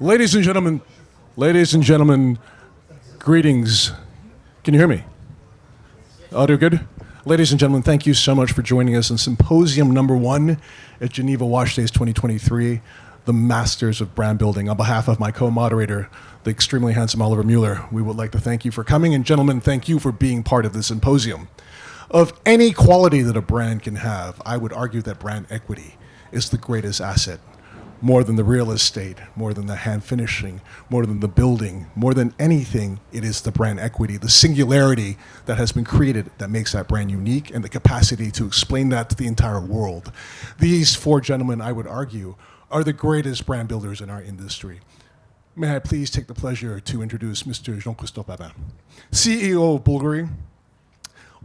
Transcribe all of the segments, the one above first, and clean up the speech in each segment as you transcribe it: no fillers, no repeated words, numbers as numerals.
Ladies and gentlemen, greetings. Can you hear me? Audio good? Ladies and gentlemen, thank you so much for joining us in Symposium number 1 at Geneva Watch Days 2023, the Masters of Brand Building. On behalf of my co-moderator, the extremely handsome Oliver Müller, we would like to thank you for coming, and gentlemen, thank you for being part of this symposium. Of any quality that a brand can have, I would argue that brand equity is the greatest asset. More than the real estate, more than the hand finishing, more than the building, more than anything, it is the brand equity, the singularity that has been created that makes that brand unique, and the capacity to explain that to the entire world. These 4 gentlemen, I would argue, are the greatest brand builders in our industry. May I please take the pleasure to introduce Mr. Jean-Christophe Babin, CEO of Bulgari,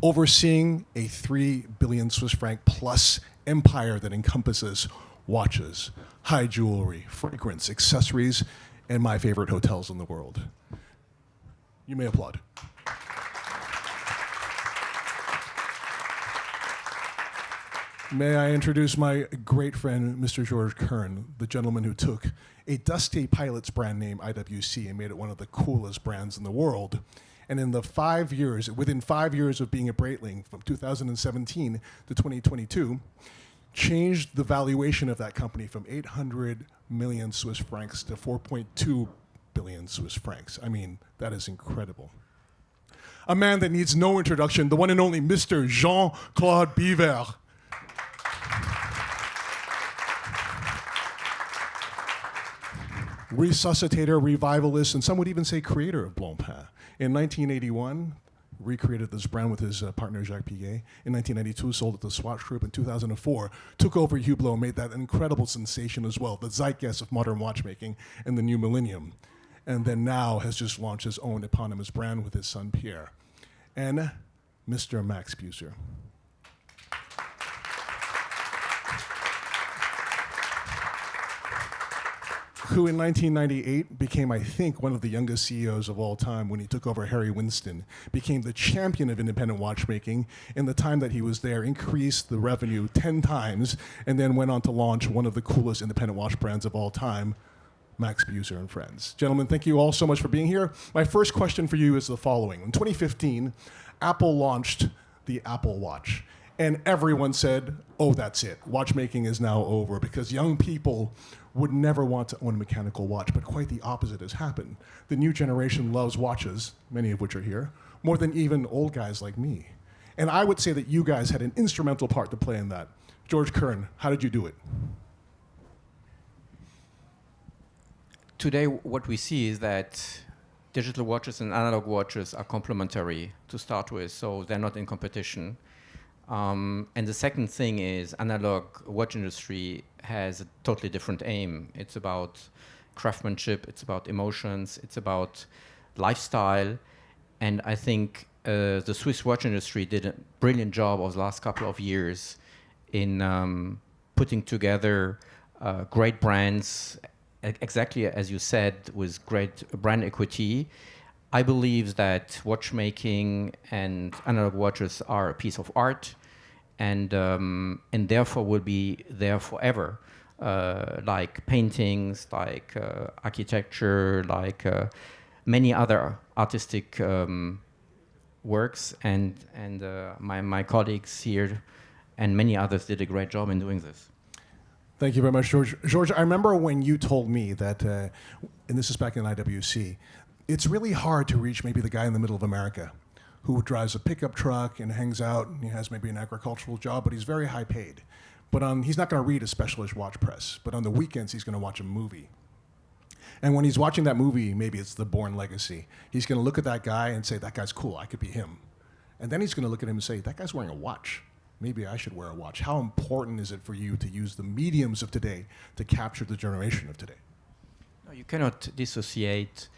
overseeing a 3 billion Swiss franc plus empire that encompasses watches, high jewelry, fragrance, accessories, and my favorite hotels in the world. You may applaud. May I introduce my great friend, Mr. Georges Kern, the gentleman who took a dusty pilot's brand name, IWC, and made it one of the coolest brands in the world. And in the 5 years, within 5 years of being a Breitling, from 2017 to 2022, changed the valuation of that company from 800 million Swiss francs to 4.2 billion Swiss francs. I mean, that is incredible. A man that needs no introduction, the one and only Mr. Jean-Claude Biver. Resuscitator, revivalist, and some would even say creator of Blancpain. In 1981, recreated this brand with his partner Jacques Piguet. In 1992, sold it to Swatch Group. In 2004, took over Hublot and made that incredible sensation as well, the zeitgeist of modern watchmaking in the new millennium. And then now has just launched his own eponymous brand with his son Pierre. And Mr. Max Büsser. Who in 1998 became, I think, one of the youngest CEOs of all time when he took over Harry Winston, became the champion of independent watchmaking. In the time that he was there, increased the revenue 10 times, and then went on to launch one of the coolest independent watch brands of all time, Max Büsser and Friends. Gentlemen, thank you all so much for being here. My first question for you is the following. In 2015, Apple launched the Apple Watch. And everyone said, oh, that's it. Watchmaking is now over, because young people would never want to own a mechanical watch, but quite the opposite has happened. The new generation loves watches, many of which are here, more than even old guys like me. And I would say that you guys had an instrumental part to play in that. Georges Kern, how did you do it? Today, what we see is that digital watches and analog watches are complementary to start with, so they're not in competition. And the second thing is analog watch industry has a totally different aim. It's about craftsmanship, it's about emotions, it's about lifestyle. And I think the Swiss watch industry did a brilliant job over the last couple of years in putting together great brands, exactly as you said, with great brand equity. I believe that watchmaking and analog watches are a piece of art, and therefore will be there forever, like paintings, like architecture, like many other artistic works, and my colleagues here and many others did a great job in doing this. Thank you very much, George. George, I remember when you told me that, and this is back in IWC, it's really hard to reach maybe the guy in the middle of America who drives a pickup truck and hangs out, and he has maybe an agricultural job, but he's very high paid. But he's not going to read a specialist watch press, but on the weekends he's going to watch a movie. And when he's watching that movie, maybe it's The Bourne Legacy, he's going to look at that guy and say, that guy's cool, I could be him. And then he's going to look at him and say, that guy's wearing a watch. Maybe I should wear a watch. How important is it for you to use the mediums of today to capture the generation of today? No, you cannot dissociate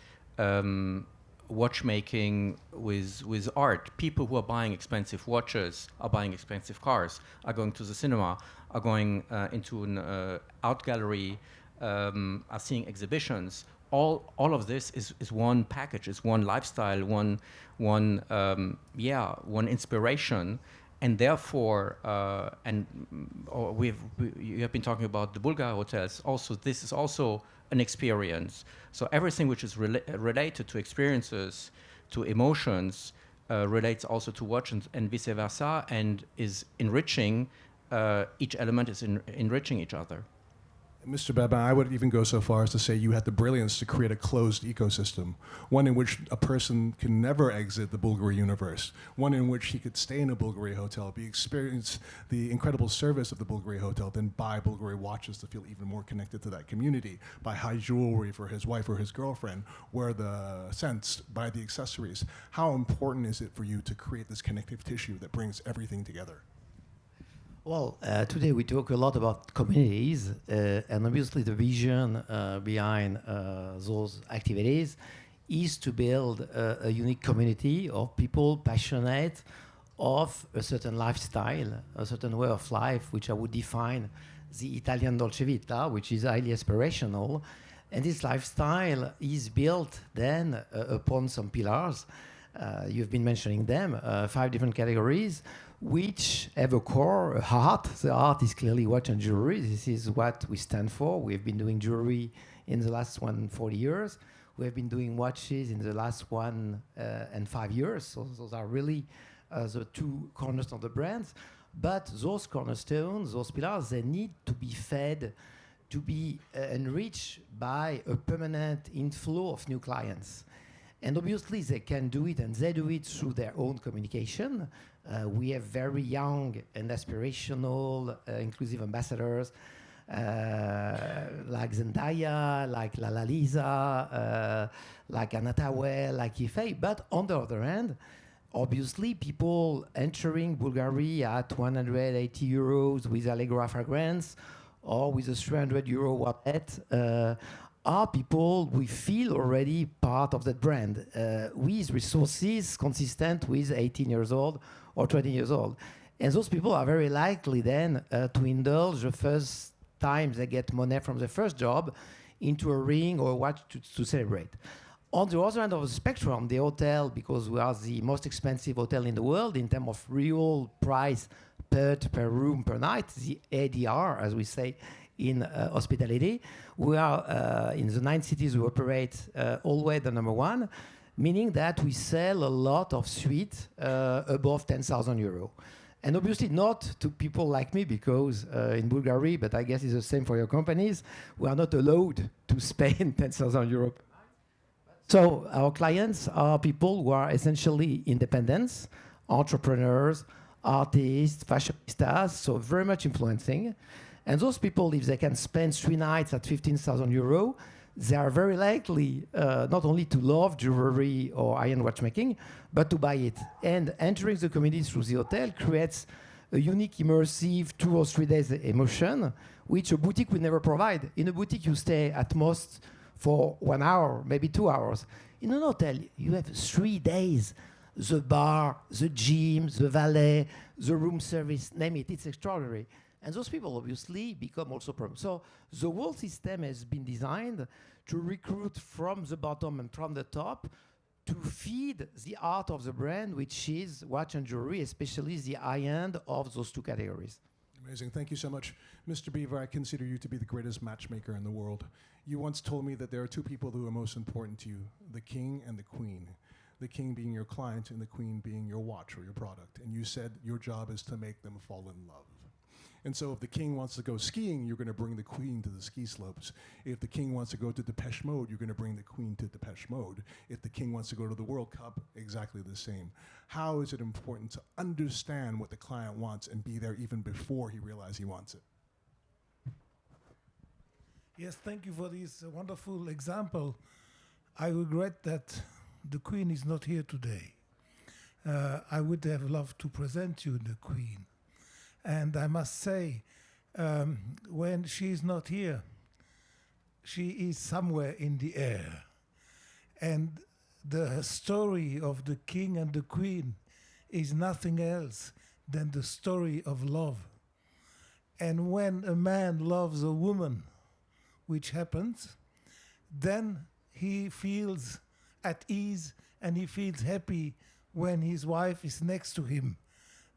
watchmaking with art. People who are buying expensive watches, are buying expensive cars, are going to the cinema, are going into an art gallery, are seeing exhibitions. All of this is one package, is one lifestyle, one inspiration. And therefore, you have been talking about the Bulgar hotels. Also, this is also an experience. So everything which is related to experiences, to emotions, relates also to watch and vice versa, and is enriching. Each element is enriching each other. Mr. Babin, I would even go so far as to say you had the brilliance to create a closed ecosystem, one in which a person can never exit the Bulgari universe, one in which he could stay in a Bulgari hotel, experience the incredible service of the Bulgari hotel, then buy Bulgari watches to feel even more connected to that community, buy high jewelry for his wife or his girlfriend, wear the scents, buy the accessories. How important is it for you to create this connective tissue that brings everything together? Well, today we talk a lot about communities, and obviously the vision behind those activities is to build a unique community of people passionate of a certain lifestyle, a certain way of life, which I would define the Italian Dolce Vita, which is highly aspirational. And this lifestyle is built then upon some pillars. You've been mentioning them, 5 different categories, which have a core, a heart. The heart is clearly watch and jewelry. This is what we stand for. We've been doing jewelry in the last 140 years. We have been doing watches in the last 1 and 5 years. So those are really the 2 cornerstones of the brands. But those cornerstones, those pillars, they need to be fed, to be enriched by a permanent inflow of new clients. And obviously they can do it, and they do it through their own communication. We have very young and aspirational, inclusive ambassadors like Zendaya, like Lala Lisa, like Anna Tawel, like Ife. But on the other hand, obviously people entering Bulgari at 180 euros with Allegra fragrance or with a 300 euro wallet are people we feel already part of that brand with resources consistent with 18 years old or 20 years old. And those people are very likely then to indulge the first time they get money from their first job into a ring or a watch to celebrate. On the other end of the spectrum, the hotel, because we are the most expensive hotel in the world in terms of real price per room per night, the ADR, as we say in hospitality. We are in the 9 cities we operate always the number 1, meaning that we sell a lot of suites above 10,000 euro. And obviously not to people like me, because in Bulgaria, but I guess it's the same for your companies, we are not allowed to spend 10,000 euro. So our clients are people who are essentially independents, entrepreneurs, artists, fashionistas, so very much influencing. And those people, if they can spend 3 nights at 15,000 euro, they are very likely not only to love jewelry or high-end watchmaking, but to buy it. And entering the community through the hotel creates a unique, immersive 2 or 3 days emotion, which a boutique will never provide. In a boutique, you stay at most for 1 hour, maybe 2 hours. In an hotel, you have 3 days. The bar, the gym, the valet, the room service, name it, it's extraordinary. And those people obviously become also problems. So the whole system has been designed to recruit from the bottom and from the top to feed the art of the brand, which is watch and jewelry, especially the high end of those 2 categories. Amazing. Thank you so much. Mr. Biver, I consider you to be the greatest matchmaker in the world. You once told me that there are 2 people who are most important to you, the king and the queen. The king being your client and the queen being your watch or your product. And you said your job is to make them fall in love. And so if the king wants to go skiing, you're going to bring the queen to the ski slopes. If the king wants to go to Depeche Mode, you're going to bring the queen to Depeche Mode. If the king wants to go to the World Cup, exactly the same. How is it important to understand what the client wants and be there even before he realizes he wants it? Yes, thank you for this wonderful example. I regret that the queen is not here today. I would have loved to present you the queen. And I must say, when she is not here, she is somewhere in the air. And the story of the king and the queen is nothing else than the story of love. And when a man loves a woman, which happens, then he feels at ease and he feels happy when his wife is next to him.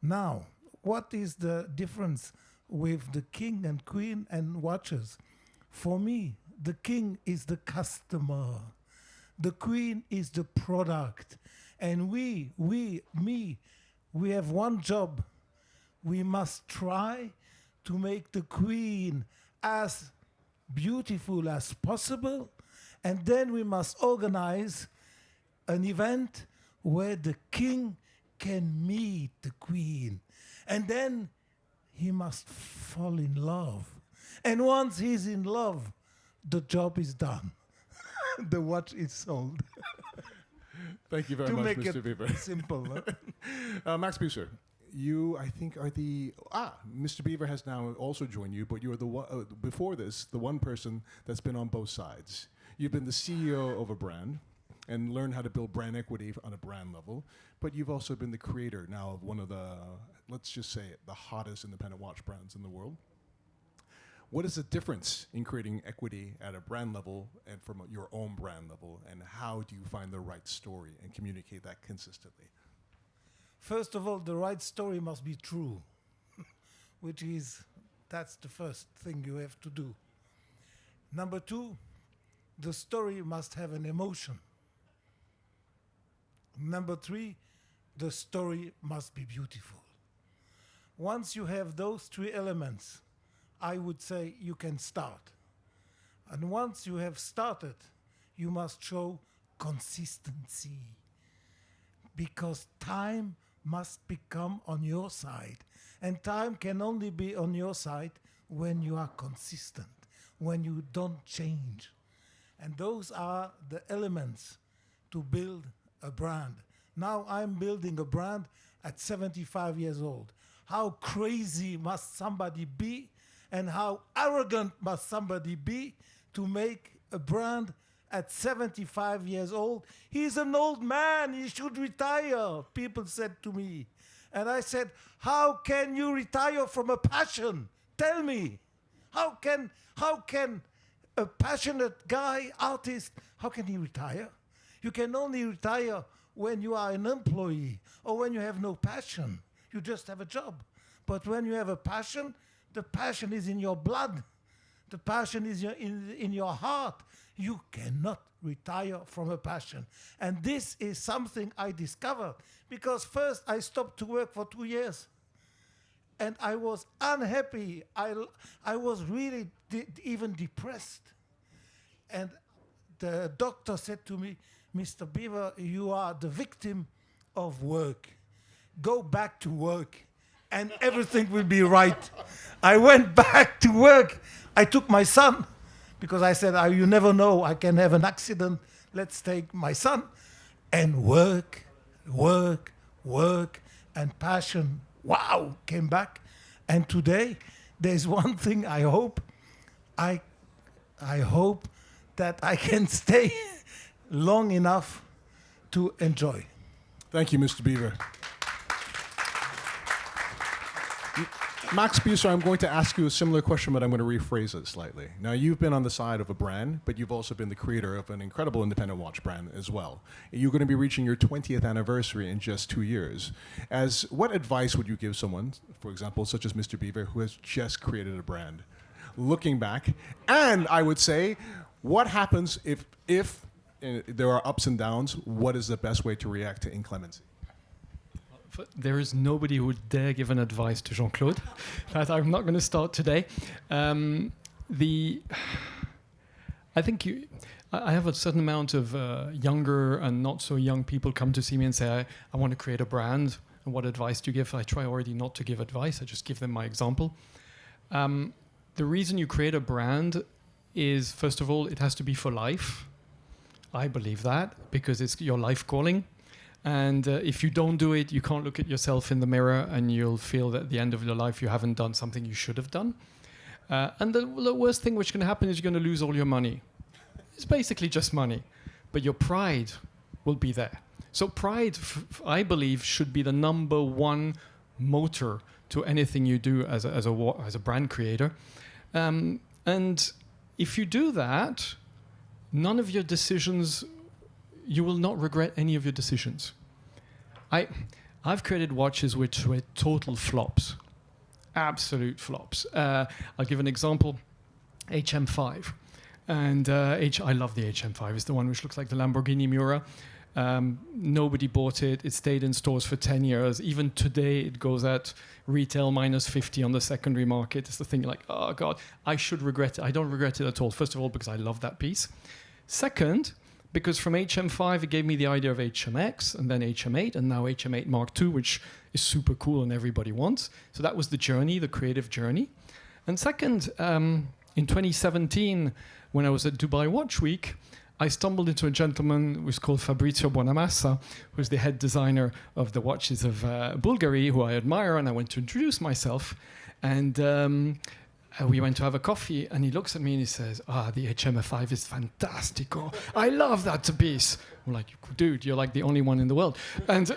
Now, what is the difference with the king and queen and watches? For me, the king is the customer. The queen is the product. And we have one job. We must try to make the queen as beautiful as possible. And then we must organize an event where the king can meet the queen. And then he must fall in love. And once he's in love, the job is done. The watch is sold. Thank you very To much, make Mr. it Biver. simple. Max Büsser, you, I think, are the... Mr. Biver has now also joined you, but you were the one, before this, the one person that's been on both sides. You've been the CEO of a brand and learned how to build brand equity on a brand level, but you've also been the creator now of one of the, let's just say it, the hottest independent watch brands in the world. What is the difference in creating equity at a brand level and from your own brand level, and how do you find the right story and communicate that consistently? First of all, the right story must be true, that's the first thing you have to do. Number two, the story must have an emotion. Number three, the story must be beautiful. Once you have those three elements, I would say you can start. And once you have started, you must show consistency, because time must become on your side. And time can only be on your side when you are consistent, when you don't change. And those are the elements to build a brand. Now I'm building a brand at 75 years old. How crazy must somebody be, and how arrogant must somebody be to make a brand at 75 years old? He's an old man, he should retire, people said to me. And I said, how can you retire from a passion? Tell me, how can a passionate guy, artist, how can he retire? You can only retire when you are an employee or when you have no passion. You just have a job. But when you have a passion, the passion is in your blood. The passion is in your heart. You cannot retire from a passion. And this is something I discovered, because first I stopped to work for 2 years. And I was unhappy. I was really even depressed. And the doctor said to me, Mr. Biver, you are the victim of work. Go back to work and everything will be right. I went back to work. I took my son, because I said, you never know, I can have an accident. Let's take my son. And work, and passion, wow, came back. And today, there's one thing I hope. I hope that I can stay long enough to enjoy. Thank you, Mr. Biver. Max Büsser, I'm going to ask you a similar question, but I'm going to rephrase it slightly. Now, you've been on the side of a brand, but you've also been the creator of an incredible independent watch brand as well. You're going to be reaching your 20th anniversary in just 2 years. What advice would you give someone, for example, such as Mr. Biver, who has just created a brand, looking back? And I would say, what happens if there are ups and downs? What is the best way to react to inclemency? There is nobody who would dare give an advice to Jean-Claude. That I'm not going to start today. I think I have a certain amount of younger and not so young people come to see me and say, I want to create a brand. And what advice do you give? I try already not to give advice. I just give them my example. The reason you create a brand is, first of all, it has to be for life. I believe that, because it's your life calling. And if you don't do it, you can't look at yourself in the mirror and you'll feel that at the end of your life you haven't done something you should have done. And the worst thing which can happen is you're going to lose all your money. It's basically just money. But your pride will be there. So pride, I believe, should be the number one motor to anything you do as a brand creator. And if you do that, none of your decisions, you will not regret any of your decisions. I've created watches which were total flops, absolute flops. I'll give an example, HM5. And I love the HM5. It's the one which looks like the Lamborghini Miura. Nobody bought it. It stayed in stores for 10 years. Even today, it goes at retail minus 50 on the secondary market. It's the thing you're like, oh, God, I should regret it. I don't regret it at all. First of all, because I love that piece. Second, because from HM5, it gave me the idea of HMX, and then HM8, and now HM8 Mark II, which is super cool and everybody wants. So that was the journey, the creative journey. And second, in 2017, when I was at Dubai Watch Week, I stumbled into a gentleman who was called Fabrizio Bonamassa, who's the head designer of the watches of Bulgari, who I admire, and I went to introduce myself. And we went to have a coffee, and he looks at me and he says, the HM5 is fantastico. I love that piece. I'm like, dude, you're like the only one in the world. And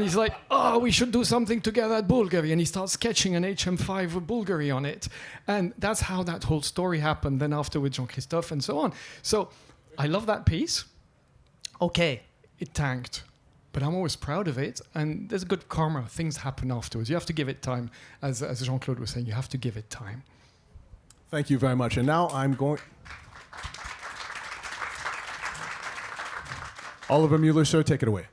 he's like, we should do something together at Bulgari. And he starts sketching an HM5 with Bulgari on it. And that's how that whole story happened. Then after with Jean-Christophe and so on. So I love that piece. Okay, it tanked. But I'm always proud of it. And there's good karma. Things happen afterwards. You have to give it time. As Jean-Claude was saying, you have to give it time. Thank you very much. And now I'm going... Oliver Müller, sir, take it away.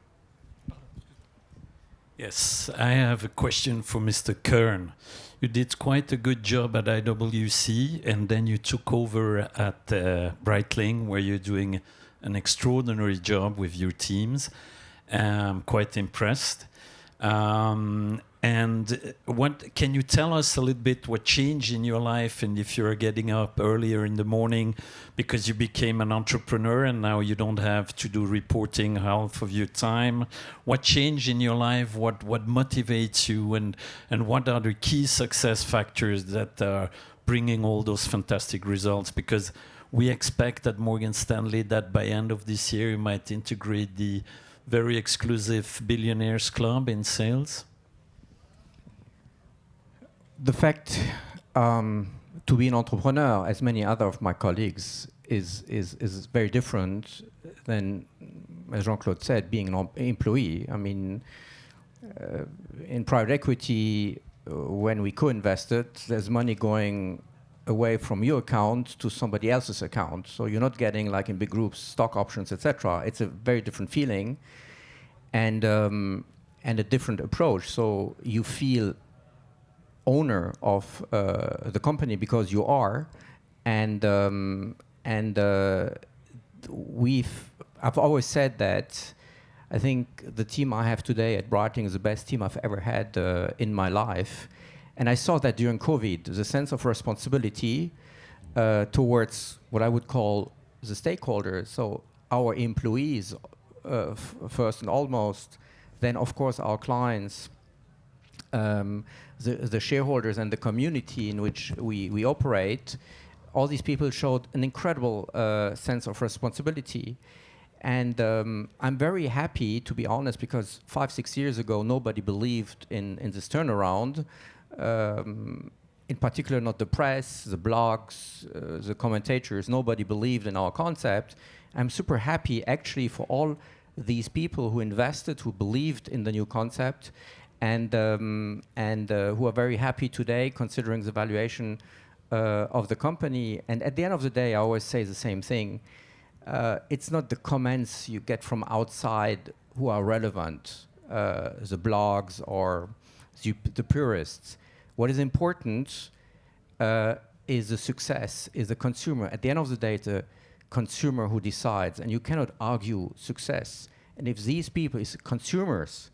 Yes, I have a question for Mr. Kern. You did quite a good job at IWC, and then you took over at Breitling, where you're doing an extraordinary job with your teams. I'm quite impressed. And what can you tell us a little bit what changed in your life, and if you're getting up earlier in the morning because you became an entrepreneur and now you don't have to do reporting half of your time? What changed in your life? What motivates you, and what are the key success factors that are bringing all those fantastic results? Because we expect at Morgan Stanley that by end of this year you might integrate the very exclusive Billionaires Club in sales. The fact to be an entrepreneur, as many other of my colleagues, is very different than, as Jean-Claude said, being an employee. I mean, in private equity, when we co-invested, there's money going away from your account to somebody else's account. So you're not getting, like in big groups, stock options, etc. It's a very different feeling and a different approach. So you feel owner of the company because you are, and I've always said that I think the team I have today at Breitling is the best team I've ever had in my life, and I saw that during COVID, the sense of responsibility towards what I would call the stakeholders, so our employees first and almost, then of course our clients, the shareholders and the community in which we operate. All these people showed an incredible sense of responsibility. And I'm very happy, to be honest, because 5-6 years ago, nobody believed in this turnaround. In particular, not the press, the blogs, the commentators. Nobody believed in our concept. I'm super happy, actually, for all these people who invested, who believed in the new concept, and who are very happy today, considering the valuation of the company. And at the end of the day, I always say the same thing. It's not the comments you get from outside who are relevant, the blogs or the purists. What is important is the success, is the consumer. At the end of the day, it's the consumer who decides, and you cannot argue success. And if these people, is consumers,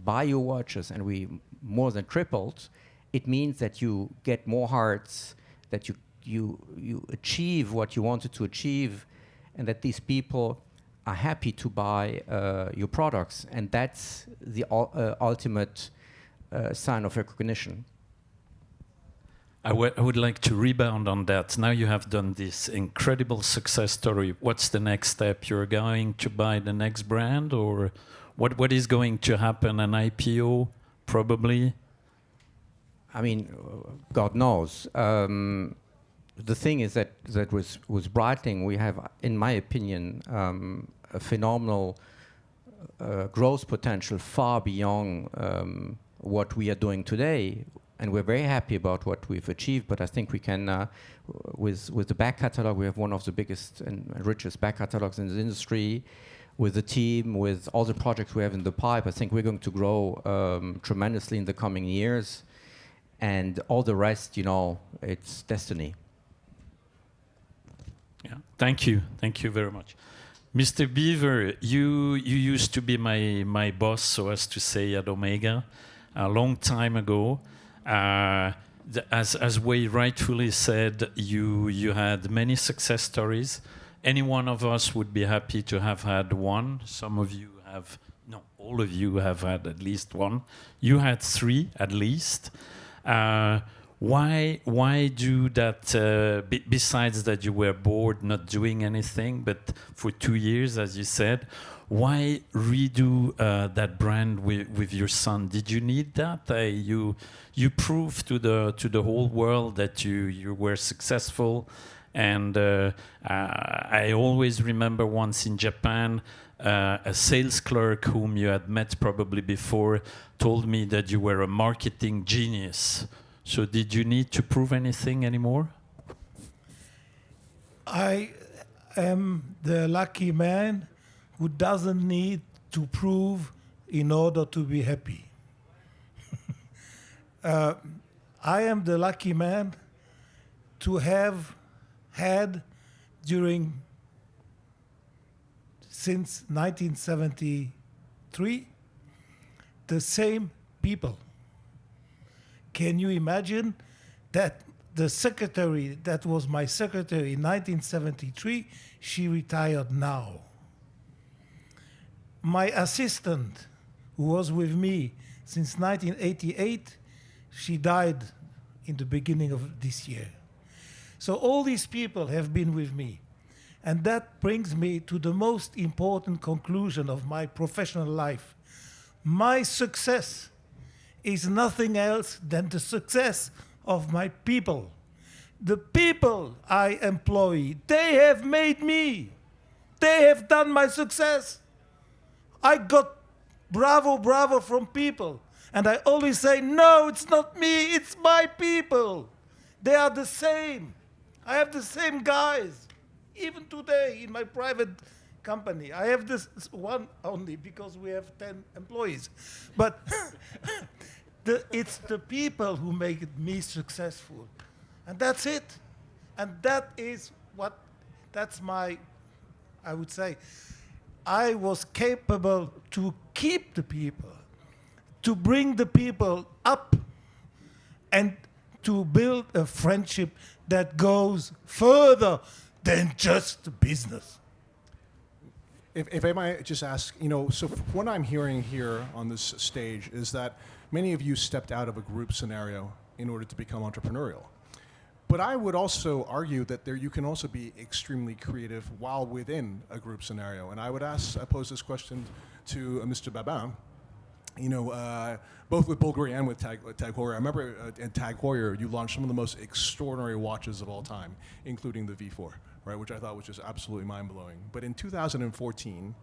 buy your watches, and we more than tripled, it means that you get more hearts, that you achieve what you wanted to achieve, and that these people are happy to buy your products. And that's the ultimate sign of recognition. I would like to rebound on that. Now you have done this incredible success story. What's the next step? You're going to buy the next brand, or what is going to happen? An IPO, probably? I mean, God knows. The thing is that with Breitling, we have, in my opinion, a phenomenal growth potential far beyond what we are doing today. And we're very happy about what we've achieved, but I think we can, with the back catalog, we have one of the biggest and richest back catalogs in the industry. With the team, with all the projects we have in the pipe, I think we're going to grow tremendously in the coming years. And all the rest, you know, it's destiny. Yeah, thank you very much. Mr. Biver, you used to be my boss, so as to say, at Omega, a long time ago. As we rightfully said, you had many success stories. Any one of us would be happy to have had one. Some of you have, no, all of you have had at least one. You had 3 at least. Why do that? Besides that, you were bored, not doing anything, but for 2 years, as you said, why redo that brand with your son? Did you need that? You proved to the whole world that you were successful, and I always remember once in Japan, a sales clerk whom you had met probably before told me that you were a marketing genius. So did you need to prove anything anymore? I am the lucky man who doesn't need to prove in order to be happy. I am the lucky man to have had since 1973 the same people. Can you imagine that the secretary that was my secretary in 1973, she retired now. My assistant, who was with me since 1988, she died in the beginning of this year. So all these people have been with me. And that brings me to the most important conclusion of my professional life. My success is nothing else than the success of my people. The people I employ, they have made me. They have done my success. I got bravo, bravo from people. And I always say, no, it's not me, it's my people. They are the same. I have the same guys. Even today in my private company, I have this one only because we have 10 employees. But it's the people who make me successful. And that's it. And that's my, I would say, I was capable to keep the people, to bring the people up, and to build a friendship that goes further than just business. If I might just ask, so what I'm hearing here on this stage is that many of you stepped out of a group scenario in order to become entrepreneurial. But I would also argue that you can also be extremely creative while within a group scenario. And I pose this question to Mr. Babin. Both with Bulgari and with Tag Heuer. I remember at Tag Heuer, you launched some of the most extraordinary watches of all time, including the V4, right, which I thought was just absolutely mind-blowing. But in 2014,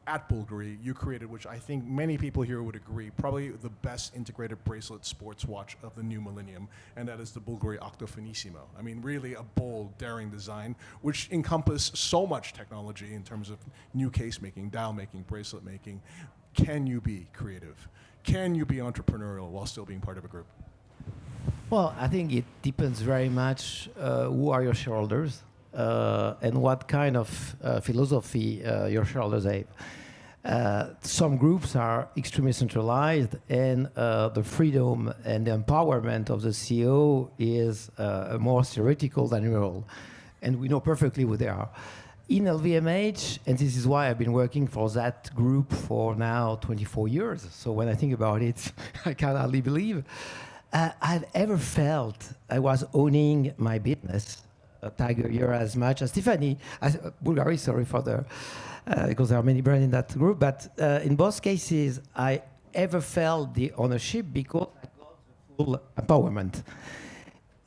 at Bulgari, you created, which I think many people here would agree, probably the best integrated bracelet sports watch of the new millennium, and that is the Bulgari Octo Finissimo. I mean, really a bold, daring design, which encompassed so much technology in terms of new case making, dial making, bracelet making. Can you be creative? Can you be entrepreneurial while still being part of a group? Well, I think it depends very much who are your shareholders and what kind of philosophy your shareholders have. Some groups are extremely centralized, and the freedom and the empowerment of the CEO is more theoretical than real. And we know perfectly who they are. In LVMH, and this is why I've been working for that group for now 24 years. So when I think about it, I can hardly believe. I've ever felt I was owning my business, Tag Heuer as much as Tiffany, Bulgari, sorry for because there are many brands in that group. But in both cases, I ever felt the ownership because I got the full empowerment.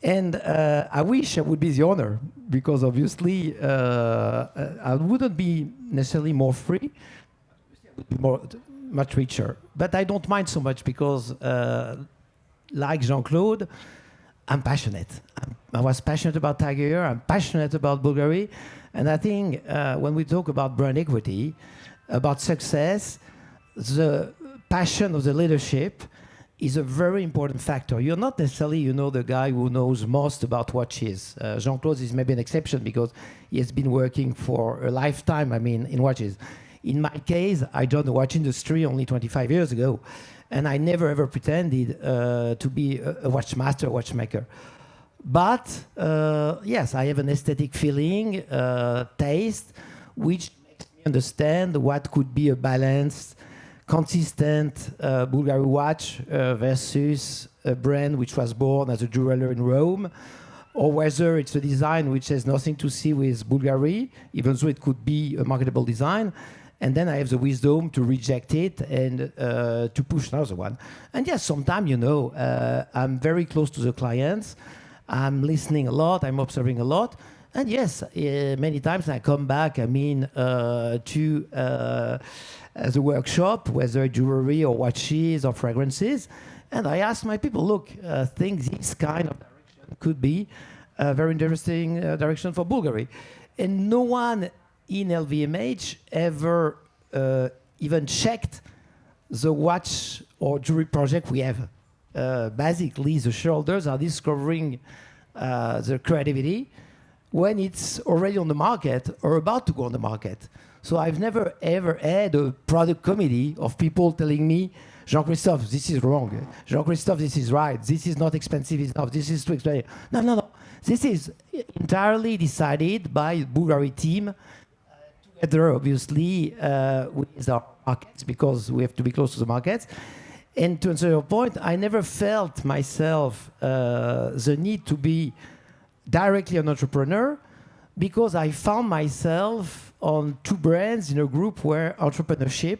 And I wish I would be the owner, because obviously I wouldn't be necessarily more free. much richer. But I don't mind so much because, like Jean-Claude, I'm passionate. I was passionate about Tiger. I'm passionate about Bulgari. And I think when we talk about brand equity, about success, the passion of the leadership is a very important factor. You're not necessarily, the guy who knows most about watches. Jean-Claude is maybe an exception because he has been working for a lifetime, in watches. In my case, I joined the watch industry only 25 years ago, and I never ever pretended to be a watchmaster, watchmaker. But yes, I have an aesthetic feeling, taste, which makes me understand what could be a balanced, consistent Bulgari watch versus a brand which was born as a jeweler in Rome, or whether it's a design which has nothing to see with Bulgari, even though it could be a marketable design. And then I have the wisdom to reject it and to push another one. And yes, sometimes, I'm very close to the clients. I'm listening a lot. I'm observing a lot. And yes, many times I come back, to the workshop, whether jewelry or watches or fragrances. And I ask my people, look, think this kind of direction could be a very interesting direction for Bulgari. And no one in LVMH ever even checked the watch or jewelry project we have. Basically, the shareholders are discovering the creativity when it's already on the market or about to go on the market. So I've never ever had a product committee of people telling me, Jean-Christophe, this is wrong. Jean-Christophe, this is right. This is not expensive enough. This is too expensive. No. This is entirely decided by the Bulgari team together, obviously, with our markets, because we have to be close to the markets. And to answer your point, I never felt myself the need to be directly an entrepreneur, because I found myself on two brands in a group where entrepreneurship,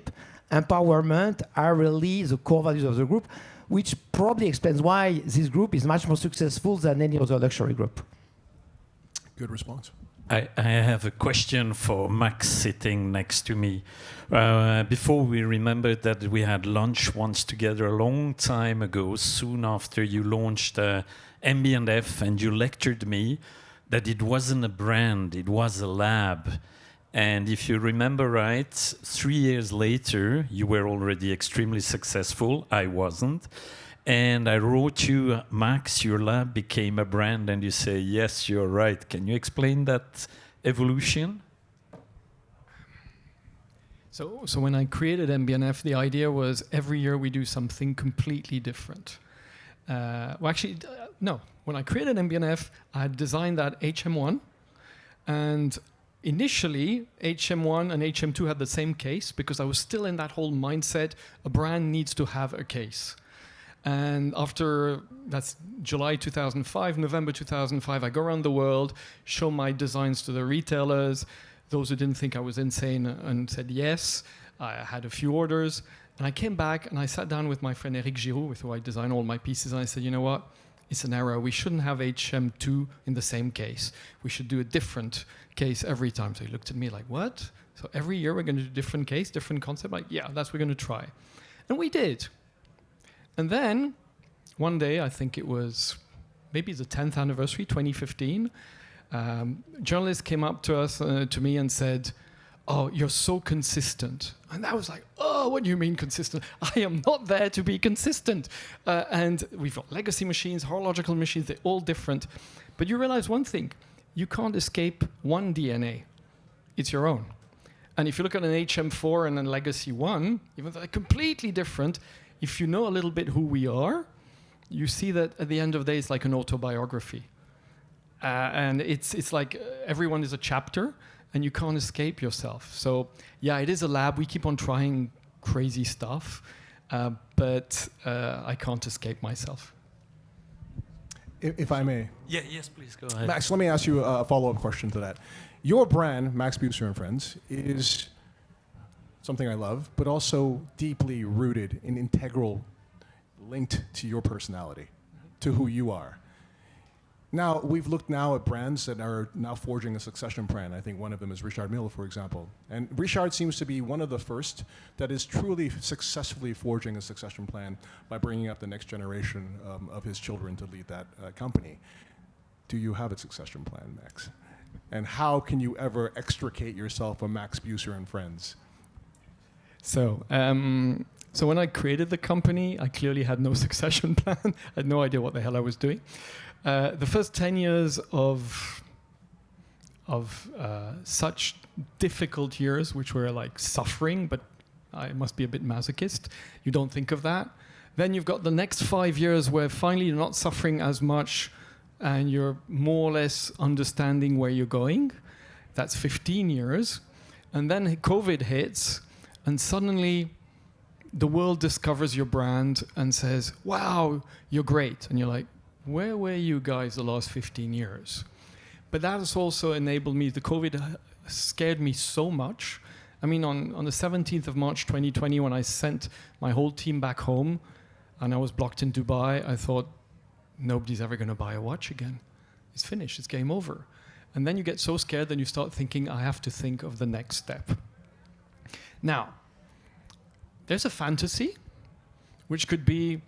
empowerment are really the core values of the group, which probably explains why this group is much more successful than any other luxury group. Good response. I have a question for Max sitting next to me. Before we remembered that we had lunch once together a long time ago, soon after you launched MB&F, and you lectured me that it wasn't a brand, it was a lab. And if you remember right, 3 years later, you were already extremely successful. I wasn't. And I wrote you, Max, your lab became a brand, and you say, yes, you're right. Can you explain that evolution? So when I created MB&F, the idea was every year we do something completely different. No. When I created MB&F, I had designed that HM1, and initially, HM1 and HM2 had the same case because I was still in that whole mindset, a brand needs to have a case. And after, that's July 2005, November 2005, I go around the world, show my designs to the retailers, those who didn't think I was insane and said yes. I had a few orders, and I came back and I sat down with my friend Eric Giroux, with who I design all my pieces, and I said, you know what? It's an error. We shouldn't have HM2 in the same case. We should do a different case every time. So he looked at me like, what? So every year we're going to do a different case, different concept? Like, yeah, that's what we're going to try. And we did. And then one day, I think it was maybe the 10th anniversary, 2015, journalists came up to us, to me, and said, "Oh, you're so consistent." And I was like, "Oh, what do you mean consistent? I am not there to be consistent." And we've got legacy machines, horological machines, they're all different. But you realize one thing, you can't escape one DNA. It's your own. And if you look at an HM4 and a Legacy 1, even though they're completely different, if you know a little bit who we are, you see that at the end of the day, it's like an autobiography. And it's like everyone is a chapter, and you can't escape yourself. So, yeah, it is a lab. We keep on trying crazy stuff, but I can't escape myself. If I may. Yeah, yes, please, go ahead. Max, let me ask you a follow-up question to that. Your brand, Max Büsser and Friends, is something I love, but also deeply rooted and integral, linked to your personality, to who you are. Now, we've looked now at brands that are now forging a succession plan. I think one of them is Richard Mille, for example. And Richard seems to be one of the first that is truly successfully forging a succession plan by bringing up the next generation of his children to lead that company. Do you have a succession plan, Max? And how can you ever extricate yourself from Max Büsser and friends? So when I created the company, I clearly had no succession plan. I had no idea what the hell I was doing. The first 10 years of such difficult years, which were like suffering, but I must be a bit masochist. You don't think of that. Then you've got the next 5 years where finally you're not suffering as much and you're more or less understanding where you're going. That's 15 years. And then COVID hits, and suddenly the world discovers your brand and says, wow, you're great. And you're like, where were you guys the last 15 years? But that has also enabled me, the COVID scared me so much. I mean, on the 17th of March 2020, when I sent my whole team back home and I was blocked in Dubai, I thought, nobody's ever going to buy a watch again. It's finished, it's game over. And then you get so scared, then you start thinking, I have to think of the next step. Now, there's a fantasy, which could be,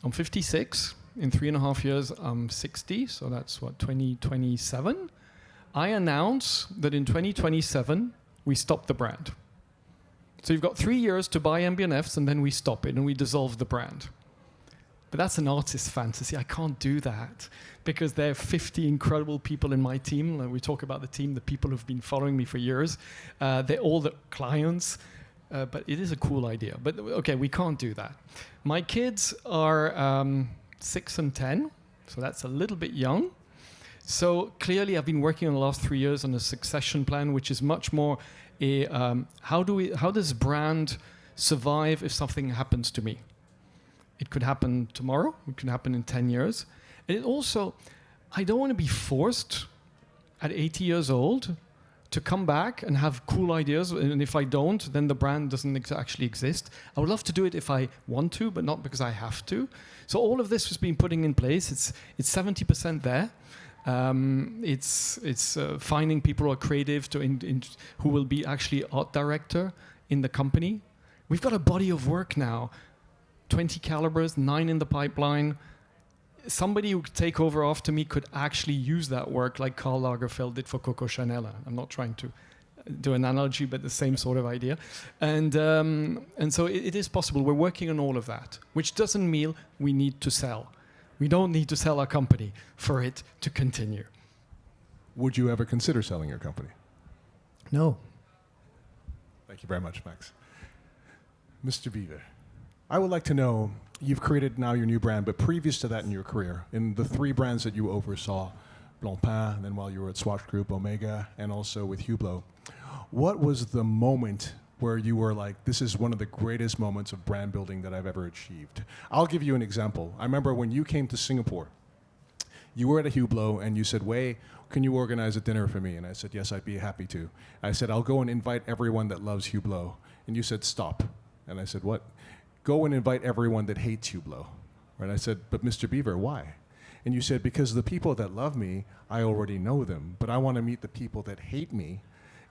I'm 56, in 3.5 years, I'm 60, so that's what, 2027? I announce that in 2027, we stop the brand. So you've got 3 years to buy MB&Fs, and then we stop it, and we dissolve the brand. But that's an artist's fantasy. I can't do that, because there are 50 incredible people in my team. Like we talk about the team, the people who've been following me for years. They're all the clients. But it is a cool idea. But okay, we can't do that. My kids are 6 and 10, so that's a little bit young. So clearly I've been working on the last 3 years on a succession plan, which is much more a, how does brand survive if something happens to me? It could happen tomorrow, it could happen in 10 years. And it also, I don't want to be forced at 80 years old to come back and have cool ideas, and if I don't, then the brand doesn't actually exist. I would love to do it if I want to, but not because I have to. So all of this has been putting in place. It's 70% there. It's finding people who are creative who will be actually art director in the company. We've got a body of work now, 20 calibers, 9 in the pipeline. Somebody who could take over after me could actually use that work like Karl Lagerfeld did for Coco Chanel. I'm not trying to do an analogy, but the same sort of idea. And so it is possible. We're working on all of that, which doesn't mean we need to sell. We don't need to sell our company for it to continue. Would you ever consider selling your company? No. Thank you very much, Max. Mr. Biver, I would like to know, you've created now your new brand, but previous to that in your career, in the 3 brands that you oversaw, Blancpain, and then while you were at Swatch Group, Omega, and also with Hublot, what was the moment where you were like, this is one of the greatest moments of brand building that I've ever achieved? I'll give you an example. I remember when you came to Singapore, you were at a Hublot and you said, Wei, can you organize a dinner for me? And I said, yes, I'd be happy to. I said, I'll go and invite everyone that loves Hublot. And you said, stop. And I said, what? Go and invite everyone that hates Hublot. And I said, but Mr. Biver, why? And you said, because the people that love me, I already know them, but I want to meet the people that hate me,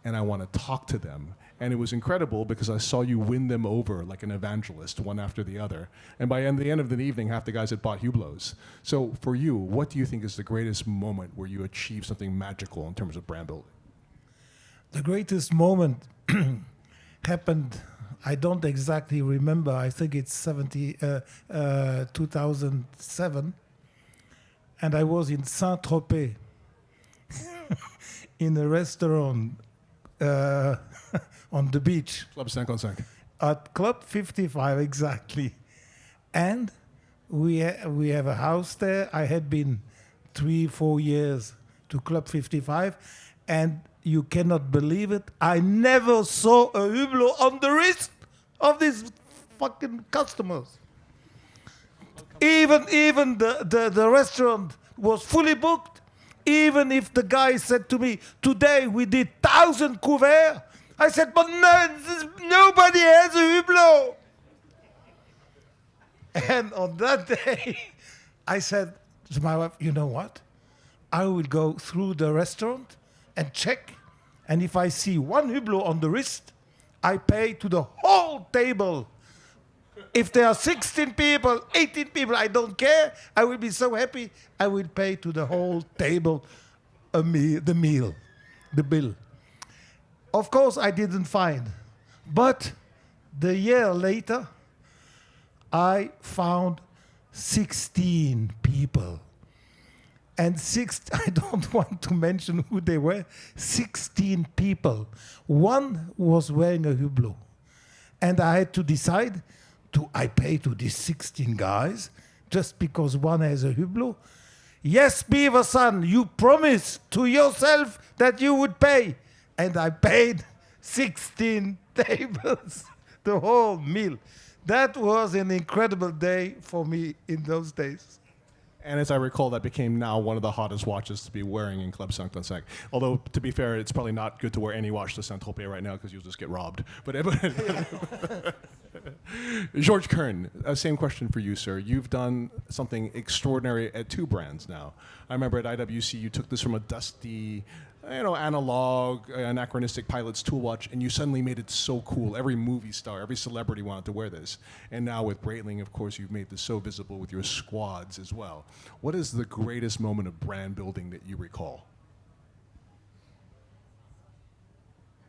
and I want to talk to them. And it was incredible because I saw you win them over like an evangelist, one after the other. And by the end of the evening, half the guys had bought Hublots. So for you, what do you think is the greatest moment where you achieve something magical in terms of brand building? The greatest moment happened, I don't exactly remember, I think it's 2007, and I was in Saint-Tropez in a restaurant on the beach. Club 55. At Club 55, exactly. And we have a house there. I had been 3-4 years to Club 55, and you cannot believe it, I never saw a Hublot on the wrist of these fucking customers. Even the restaurant was fully booked. Even if the guy said to me, today we did 1,000 couverts, I said, but no, nobody has a Hublot. And on that day, I said to my wife, you know what? I will go through the restaurant and check. And if I see one hublot on the wrist, I pay to the whole table. If there are 16 people, 18 people, I don't care. I will be so happy. I will pay to the whole table the bill. Of course, I didn't find. But the year later, I found 16 people. And I don't want to mention who they were, 16 people. One was wearing a hublot. And I had to decide, do I pay to these 16 guys just because one has a hublot? Yes, Biver son, you promised to yourself that you would pay. And I paid 16 tables, the whole meal. That was an incredible day for me in those days. And as I recall, that became now one of the hottest watches to be wearing in Club 5. Although, to be fair, it's probably not good to wear any watch to Saint-Tropez right now because you'll just get robbed. But Georges Kern, same question for you, sir. You've done something extraordinary at 2 brands now. I remember at IWC, you took this from a dusty, analog, anachronistic pilot's tool watch, and you suddenly made it so cool. Every movie star, every celebrity wanted to wear this. And now with Breitling, of course, you've made this so visible with your squads as well. What is the greatest moment of brand building that you recall?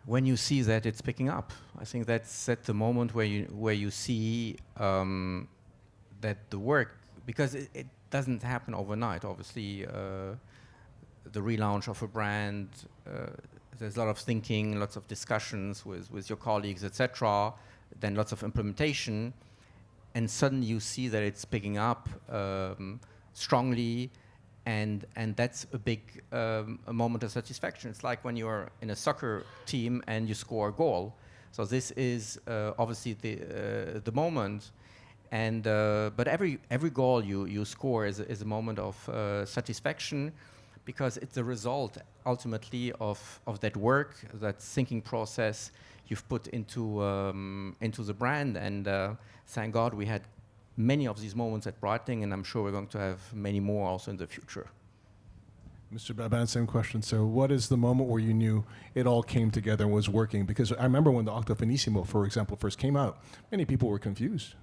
When you see that it's picking up. I think that's at the moment where you see that the work, because it doesn't happen overnight, obviously. The relaunch of a brand, there's a lot of thinking, lots of discussions with your colleagues, etc. Then lots of implementation, and suddenly you see that it's picking up strongly, and that's a big a moment of satisfaction. It's like when you're in a soccer team and you score a goal. So this is obviously the moment, and but every goal you score is a moment of satisfaction, because it's a result ultimately of that work, that thinking process you've put into the brand. And thank God we had many of these moments at Breitling, and I'm sure we're going to have many more also in the future. Mr. Babin, same question. So what is the moment where you knew it all came together and was working? Because I remember when the Octo Finissimo, for example, first came out, many people were confused.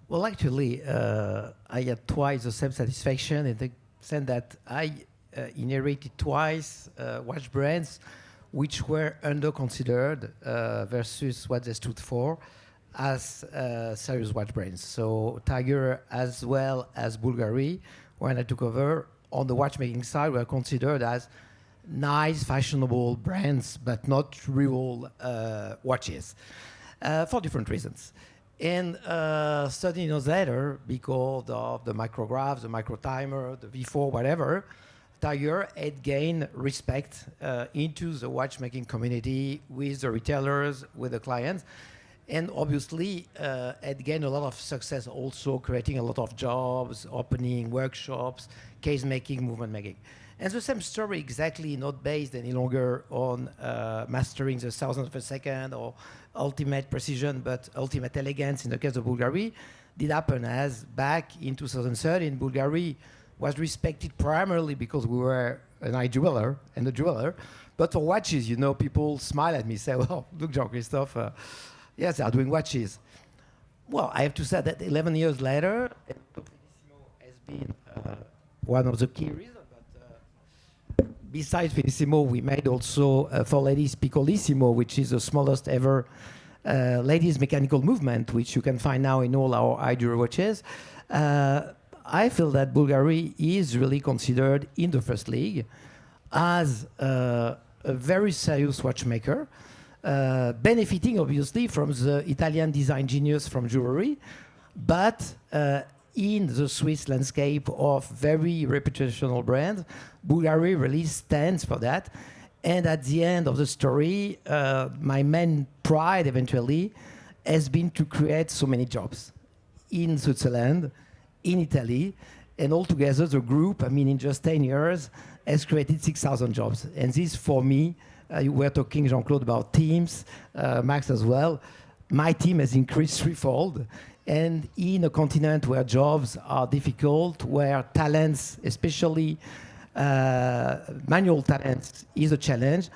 Well, actually, I had twice the same satisfaction in the sense that I inherited twice watch brands which were under-considered versus what they stood for as serious watch brands. So Tiger as well as Bulgari, when I took over, on the watchmaking side, were considered as nice, fashionable brands, but not real watches, for different reasons. And 13 years later, because of the micrograph, the microtimer, the V4, whatever, Tiger had gained respect into the watchmaking community with the retailers, with the clients, and obviously had gained a lot of success also, creating a lot of jobs, opening workshops, case making, movement making. And the same story, exactly not based any longer on mastering the thousandth of a second or ultimate precision, but ultimate elegance in the case of Bulgari, did happen as back in 2013, Bulgari was respected primarily because we were an eye jeweler and a jeweler. But for watches, people smile at me, say, well, look, Jean-Christophe, yes, they are doing watches. Well, I have to say that 11 years later, Finissimo has been one of the key reasons. But besides Finissimo, we made also for ladies Piccolissimo, which is the smallest ever ladies mechanical movement, which you can find now in all our eye jewelry watches. I feel that Bulgari is really considered in the first league as a very serious watchmaker, benefiting obviously from the Italian design genius from jewelry, but in the Swiss landscape of very reputational brands, Bulgari really stands for that. And at the end of the story, my main pride eventually has been to create so many jobs in Switzerland, in Italy, and altogether the group, in just 10 years, has created 6,000 jobs. And this, for me, you were talking, Jean-Claude, about teams, Max as well. My team has increased threefold. And in a continent where jobs are difficult, where talents especially Manual talent is a challenge.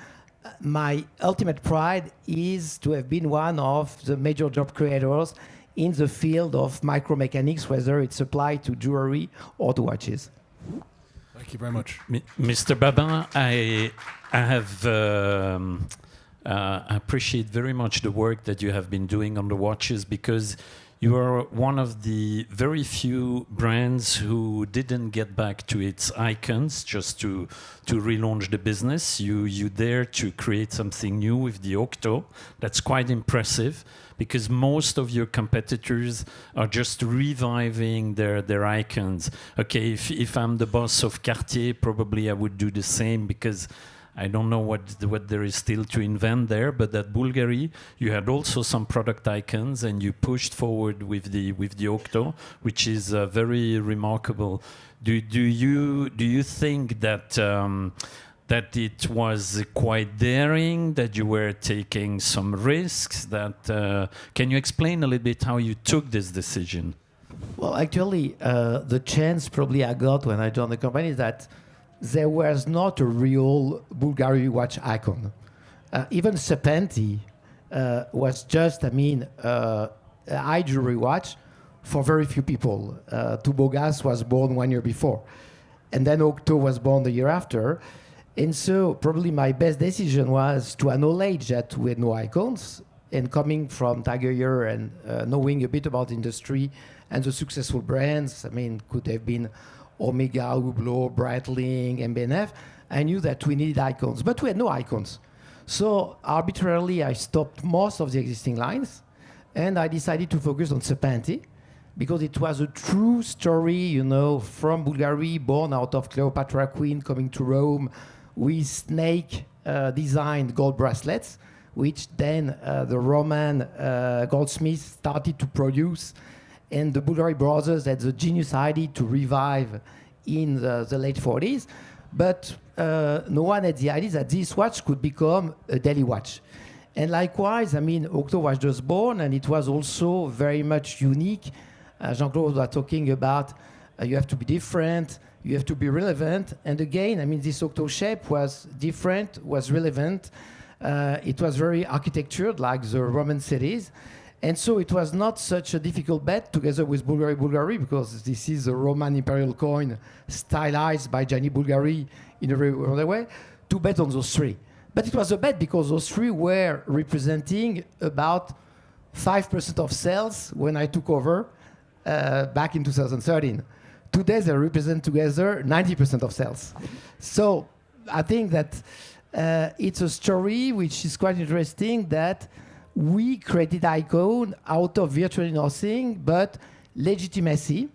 My ultimate pride is to have been one of the major job creators in the field of micromechanics, whether it's applied to jewelry or to watches. Thank you very much. Mr. Babin, I appreciate very much the work that you have been doing on the watches, because you are one of the very few brands who didn't get back to its icons just to relaunch the business. You dare to create something new with the Octo. That's quite impressive, because most of your competitors are just reviving their icons. Okay, if I'm the boss of Cartier, probably I would do the same, because I don't know what there is still to invent there. But at Bulgari, you had also some product icons, and you pushed forward with the Octo, which is very remarkable. Do you think that that it was quite daring, that you were taking some risks? Can you explain a little bit how you took this decision? Well, actually, the chance probably I got when I joined the company is that there was not a real Bulgari watch icon. Even Serpenti was just, a high jewelry watch for very few people. Tubogas was born 1 year before, and then Octo was born the year after. And so probably my best decision was to acknowledge that we had no icons, and coming from Tiger Year and knowing a bit about the industry and the successful brands, could have been Omega, Hublot, Breitling, and BNF, I knew that we needed icons, but we had no icons. So arbitrarily, I stopped most of the existing lines, and I decided to focus on Serpenti, because it was a true story, from Bulgari, born out of Cleopatra Queen coming to Rome with snake designed gold bracelets, which then the Roman goldsmiths started to produce. And the Bulgari brothers had the genius idea to revive in the late 40s. But no one had the idea that this watch could become a daily watch. And likewise, Octo was just born, and it was also very much unique. Jean-Claude was talking about you have to be different, you have to be relevant. And again, this Octo shape was different, was relevant. It was very architectured, like the Roman cities. And so it was not such a difficult bet, together with Bulgari, because this is a Roman imperial coin stylized by Gianni Bulgari in a very other way, to bet on those three. But it was a bet because those three were representing about 5% of sales when I took over back in 2013. Today they represent together 90% of sales. So I think that it's a story which is quite interesting, that we created icon out of virtually nothing but legitimacy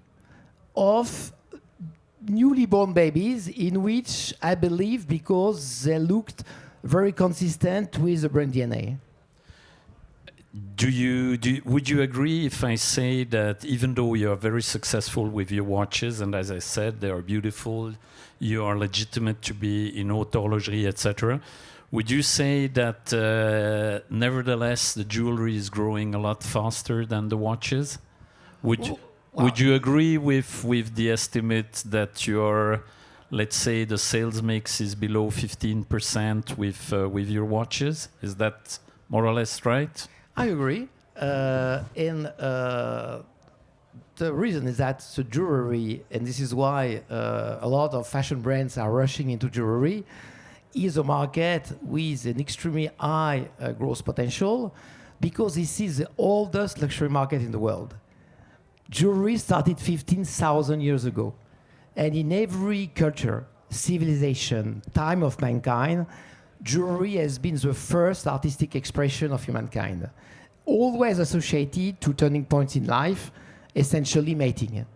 of newly born babies, in which I believe because they looked very consistent with the brand DNA. Would you agree if I say that even though you are very successful with your watches, and as I said, they are beautiful, you are legitimate to be in haute horlogerie, etc., would you say that nevertheless the jewelry is growing a lot faster than the watches? Would you agree with the estimate that your, let's say, the sales mix is below 15% with your watches? Is that more or less right? I agree. The reason is that the jewelry, and this is why a lot of fashion brands are rushing into jewelry, is a market with an extremely high growth potential, because this is the oldest luxury market in the world. Jewelry started 15,000 years ago. And in every culture, civilization, time of mankind, jewelry has been the first artistic expression of humankind, always associated to turning points in life, essentially mating.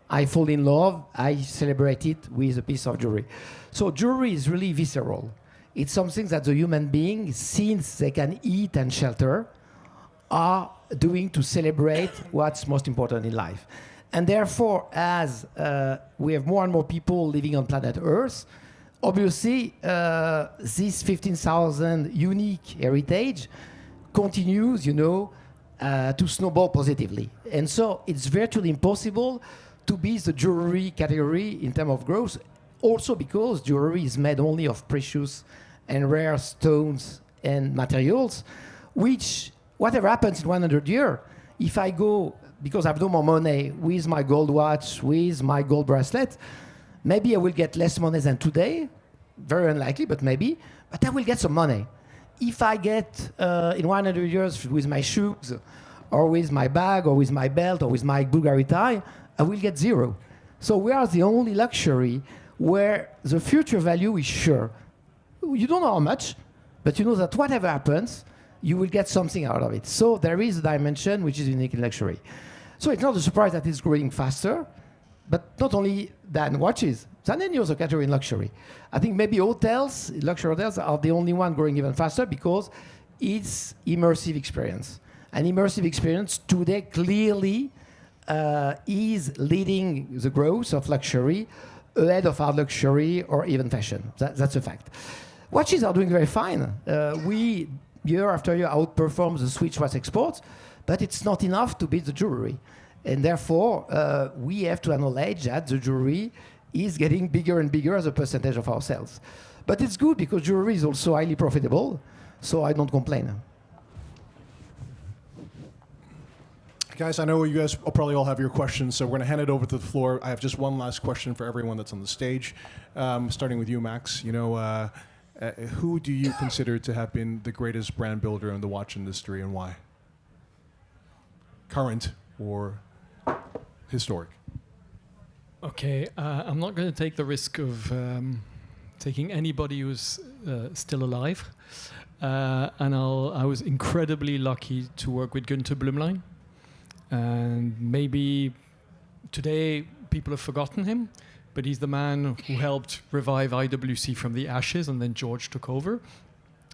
I fall in love, I celebrate it with a piece of jewelry. So jewelry is really visceral. It's something that the human being, since they can eat and shelter, are doing to celebrate what's most important in life. And therefore, as we have more and more people living on planet Earth, obviously, this 15,000 unique heritage continues, to snowball positively. And so it's virtually impossible to be the jewelry category in terms of growth, Also because jewelry is made only of precious and rare stones and materials, which, whatever happens in 100 years, if I go, because I have no more money, with my gold watch, with my gold bracelet, maybe I will get less money than today. Very unlikely, but maybe. But I will get some money. If I get in 100 years with my shoes, or with my bag, or with my belt, or with my Bulgari tie, I will get zero. So we are the only luxury where the future value is sure. You don't know how much, but you know that whatever happens, you will get something out of it. So there is a dimension which is unique in luxury. So it's not a surprise that it's growing faster, but not only than watches, than any other category in luxury. I think maybe hotels, luxury hotels, are the only one growing even faster because it's immersive experience. And immersive experience today clearly is leading the growth of luxury ahead of hard luxury or even fashion. That's a fact. Watches are doing very fine. We, year after year, outperform the Swiss watch exports, but it's not enough to beat the jewelry. And therefore, we have to acknowledge that the jewelry is getting bigger and bigger as a percentage of our sales. But it's good because jewelry is also highly profitable, so I don't complain. Guys, I know you guys will probably all have your questions, so we're going to hand it over to the floor. I have just one last question for everyone that's on the stage, starting with you, Max. You know, who do you consider to have been the greatest brand builder in the watch industry and why? Current or historic? Okay, I'm not going to take the risk of taking anybody who's still alive. And I was incredibly lucky to work with Günther Blümlein. And maybe today people have forgotten him, but he's the man who helped revive IWC from the ashes, and then George took over.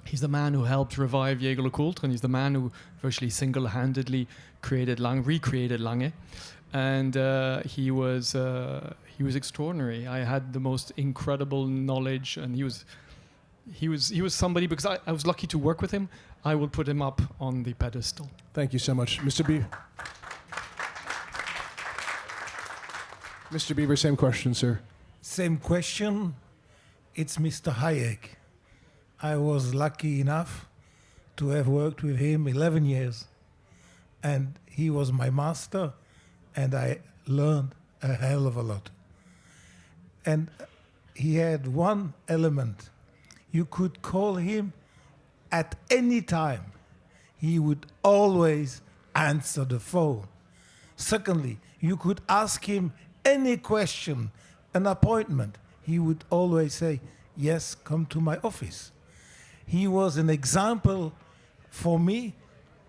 He's the man who helped revive Jaeger-LeCoultre, and he's the man who virtually single-handedly recreated Lange. And he was extraordinary. I had the most incredible knowledge, and he was somebody, because I was lucky to work with him. I will put him up on the pedestal. Thank you so much. Mr. B. Mr. Biver, same question, sir. Same question. It's Mr. Hayek. I was lucky enough to have worked with him 11 years. And he was my master, and I learned a hell of a lot. And he had one element. You could call him at any time. He would always answer the phone. Secondly, you could ask him any question, an appointment. He would always say, yes, come to my office. He was an example for me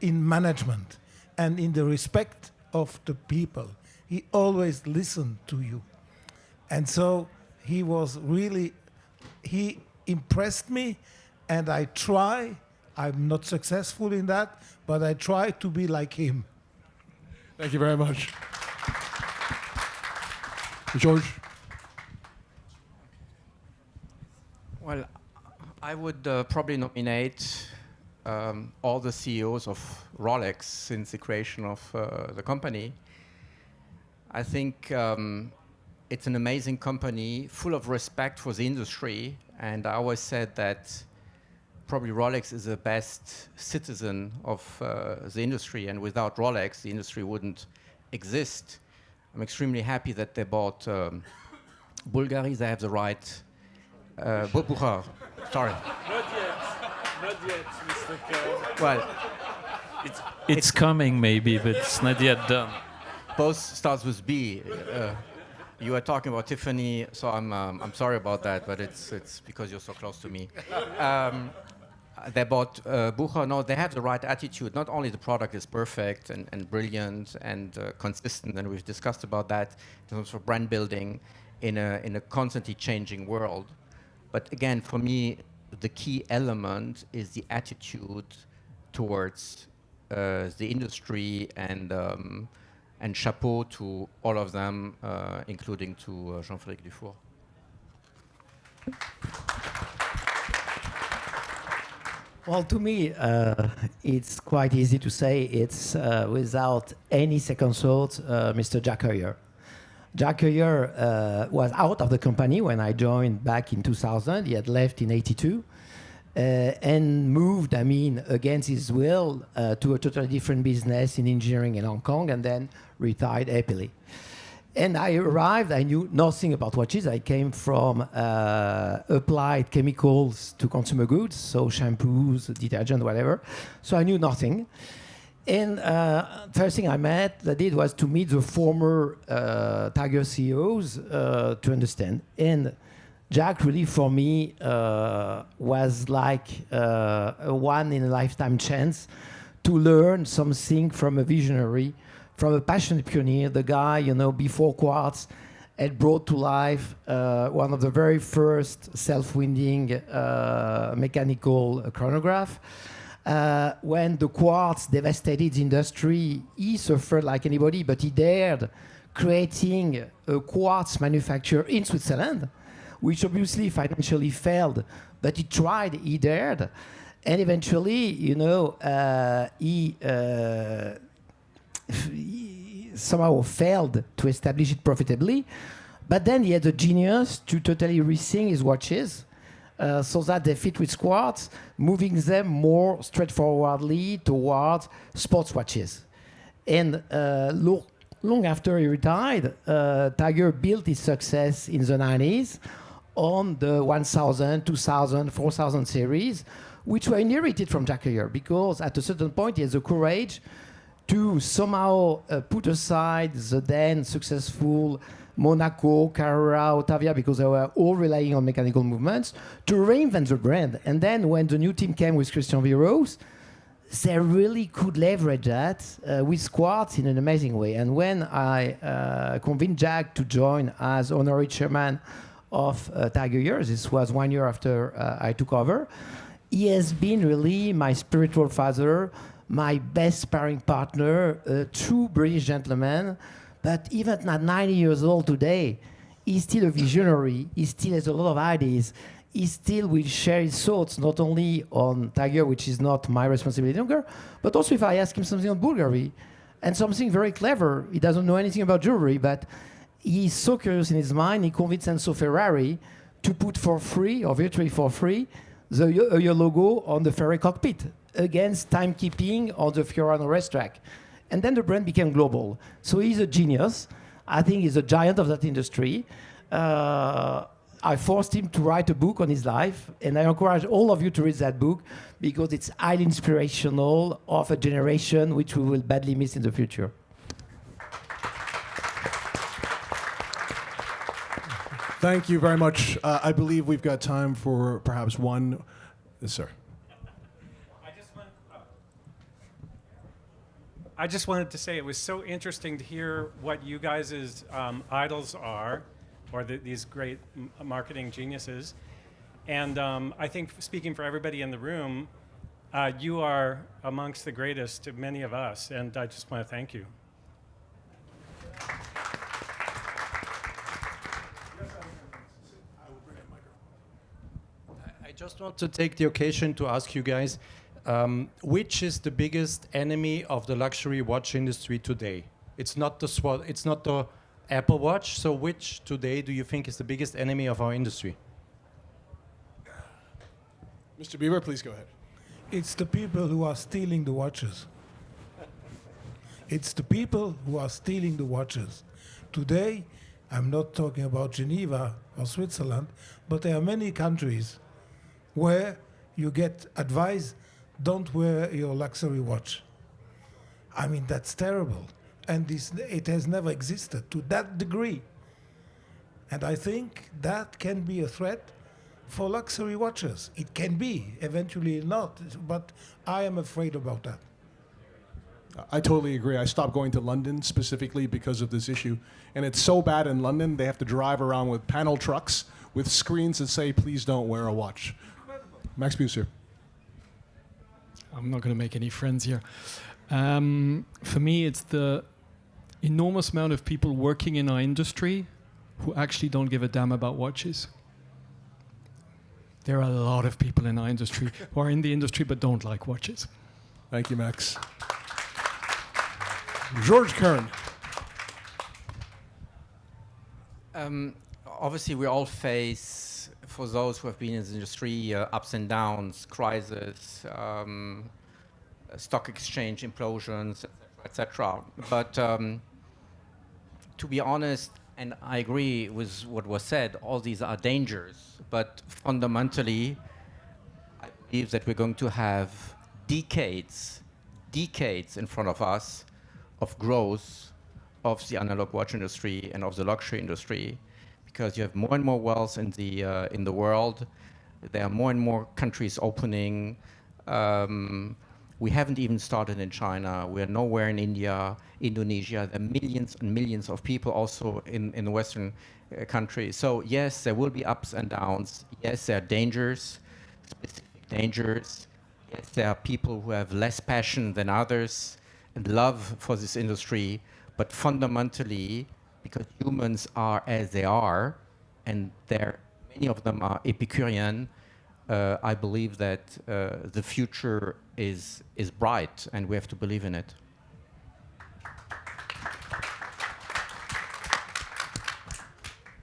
in management and in the respect of the people. He always listened to you. And so he impressed me, and I'm not successful in that, but I try to be like him. Thank you very much. George? Well, I would probably nominate all the CEOs of Rolex since the creation of the company. I think it's an amazing company, full of respect for the industry, and I always said that probably Rolex is the best citizen of the industry, and without Rolex, the industry wouldn't exist. I'm extremely happy that they bought Bulgari. They have the right... Büsser, sorry. Not yet, Mr. Kern. Well, It's coming maybe, but it's not yet done. both starts with B. You were talking about Tiffany, so I'm sorry about that, but it's because you're so close to me. They bought Büsser. No, they have the right attitude. Not only the product is perfect and brilliant and consistent, and we've discussed about that in terms of brand building in a constantly changing world. But again, for me, the key element is the attitude towards the industry, and chapeau to all of them, including to Jean-Frédéric Dufour. Well, to me, it's quite easy to say it's without any second thought, Mr. Jack Heuer. Jacques Coeur was out of the company when I joined back in 2000. He had left in 82 and moved, against his will to a totally different business in engineering in Hong Kong and then retired happily. And I arrived, I knew nothing about watches. I came from applied chemicals to consumer goods, so shampoos, detergent, whatever. So I knew nothing. And first thing I did was to meet the former Tiger CEOs to understand. And Jack really, for me, was like a one-in-a-lifetime chance to learn something from a visionary, from a passionate pioneer, the guy, before quartz had brought to life one of the very first self-winding mechanical chronograph. When the quartz devastated the industry, he suffered like anybody, but he dared creating a quartz manufacturer in Switzerland, which obviously financially failed, but he tried, he dared, and eventually, he somehow failed to establish it profitably, but then he had the genius to totally rethink his watches so that they fit with quartz, moving them more straightforwardly towards sports watches. And long after he retired, Tiger built his success in the 90s on the 1000, 2000, 4000 series, which were inherited from Jacques Coeur, because at a certain point he has the courage to somehow put aside the then successful Monaco, Carrera, Ottavia, because they were all relying on mechanical movements, to reinvent the brand. And then when the new team came with Christian Viros, they really could leverage that with quartz in an amazing way. And when I convinced Jack to join as honorary chairman of Tiger Years, this was 1 year after I took over, he has been really my spiritual father, my best sparring partner, a true British gentleman. But even at 90 years old today, he's still a visionary. He still has a lot of ideas. He still will share his thoughts, not only on Tiger, which is not my responsibility longer, but also if I ask him something on Bulgari, and something very clever. He doesn't know anything about jewelry, but he's so curious in his mind, he convinced Enzo Ferrari to put for free, or virtually for free, your logo on the Ferrari cockpit against timekeeping on the Fiorano racetrack. And then the brand became global. So he's a genius. I think he's a giant of that industry. I forced him to write a book on his life, and I encourage all of you to read that book because it's highly inspirational of a generation which we will badly miss in the future. Thank you very much. I believe we've got time for perhaps one. Yes, sir. I just wanted to say it was so interesting to hear what you guys' idols are, or these great marketing geniuses. And I think, speaking for everybody in the room, you are amongst the greatest of many of us, and I just want to thank you. I just want to take the occasion to ask you guys, which is the biggest enemy of the luxury watch industry today? It's not the Apple Watch. So which today do you think is the biggest enemy of our industry? Mr. Biver, please go ahead. It's the people who are stealing the watches. It's the people who are stealing the watches. Today, I'm not talking about Geneva or Switzerland, but there are many countries where you get advice, don't wear your luxury watch. I mean, that's terrible. And it has never existed to that degree. And I think that can be a threat for luxury watches. It can be, eventually not, but I am afraid about that. I totally agree. I stopped going to London specifically because of this issue. And it's so bad in London, they have to drive around with panel trucks with screens that say, please don't wear a watch. Max Büsser. I'm not going to make any friends here. For me, it's the enormous amount of people working in our industry who actually don't give a damn about watches. There are a lot of people in our industry who are in the industry but don't like watches. Thank you, Max. Georges Kern. Obviously, we all face, for those who have been in the industry, ups and downs, crises, stock exchange implosions, etc. But to be honest, and I agree with what was said, all these are dangers. But fundamentally, I believe that we're going to have decades in front of us of growth of the analog watch industry and of the luxury industry, because you have more and more wealth in the world. There are more and more countries opening. We haven't even started in China. We're nowhere in India, Indonesia. There are millions and millions of people also in Western countries. So yes, there will be ups and downs. Yes, there are dangers, specific dangers. Yes, there are people who have less passion than others and love for this industry. But fundamentally, because humans are as they are, and many of them are Epicurean, I believe that the future is bright, and we have to believe in it.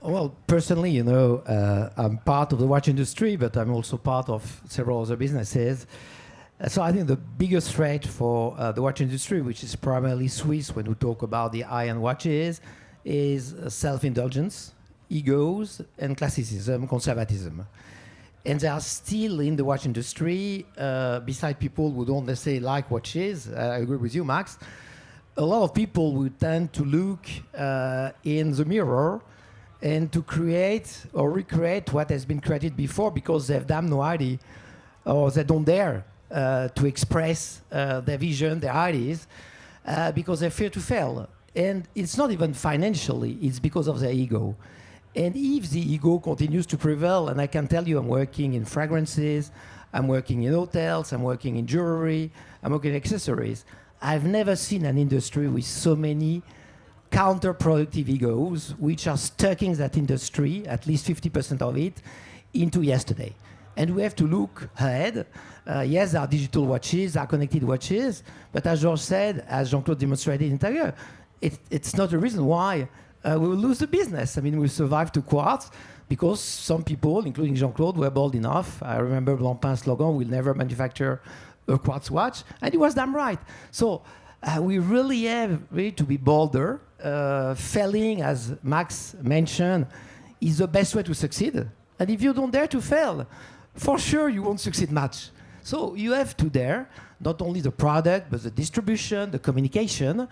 Well, personally, I'm part of the watch industry, but I'm also part of several other businesses. So I think the biggest threat for the watch industry, which is primarily Swiss when we talk about the high-end watches, is self-indulgence, egos, and classicism, conservatism. And they are still in the watch industry, beside people who don't necessarily like watches. I agree with you, Max. A lot of people will tend to look in the mirror and to create or recreate what has been created before because they have damn no idea, or they don't dare to express their vision, their ideas, because they fear to fail. And it's not even financially, it's because of their ego. And if the ego continues to prevail, and I can tell you I'm working in fragrances, I'm working in hotels, I'm working in jewelry, I'm working in accessories, I've never seen an industry with so many counterproductive egos, which are stucking that industry, at least 50% of it, into yesterday. And we have to look ahead. Yes, there are digital watches, there are connected watches, but as Georges said, as Jean-Claude demonstrated in Tiger, it's not a reason why we will lose the business. I mean, we survived to quartz because some people, including Jean-Claude, were bold enough. I remember Blancpain's slogan, we'll never manufacture a quartz watch, and he was damn right. So we really have to be bolder. Failing, as Max mentioned, is the best way to succeed. And if you don't dare to fail, for sure you won't succeed much. So you have to dare, not only the product, but the distribution, the communication,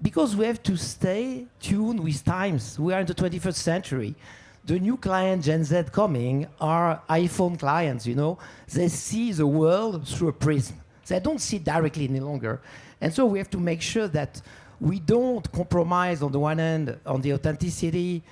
because we have to stay tuned with times. We are in the 21st century. The new client, Gen Z, coming are iPhone clients, They see the world through a prism. They don't see directly any longer. And so we have to make sure that we don't compromise, on the one hand, on the authenticity,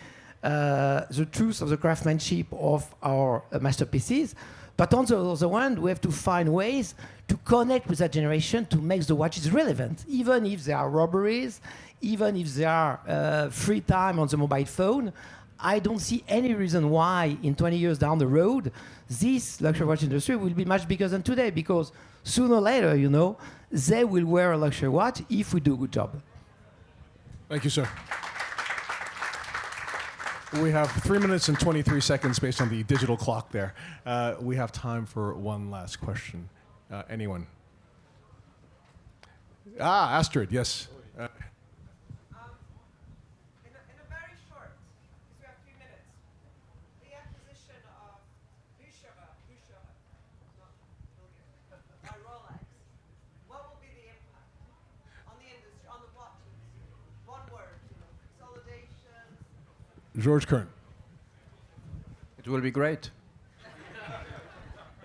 the truth of the craftsmanship of our masterpieces. But on the other one, we have to find ways to connect with that generation to make the watches relevant, even if there are robberies, even if there are free time on the mobile phone. I don't see any reason why in 20 years down the road, this luxury watch industry will be much bigger than today, because sooner or later, they will wear a luxury watch if we do a good job. Thank you, sir. We have 3 minutes and 23 seconds based on the digital clock there. We have time for one last question. Anyone? Astrid, yes. In a very short, because we have 3 minutes, the acquisition of Büsser by Rolex, what will be the impact on the industry, on the watch industry? One word, consolidation. Georges Kern. It will be great.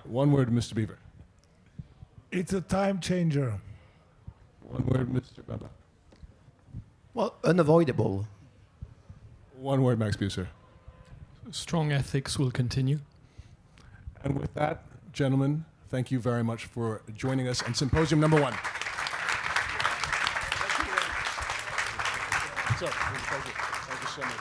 One word, Mr. Biver. It's a time changer. One word, Mr. Babin. Well, unavoidable. One word, Max Büsser. Strong ethics will continue. And with that, gentlemen, thank you very much for joining us on Symposium number 1. Thank you so much.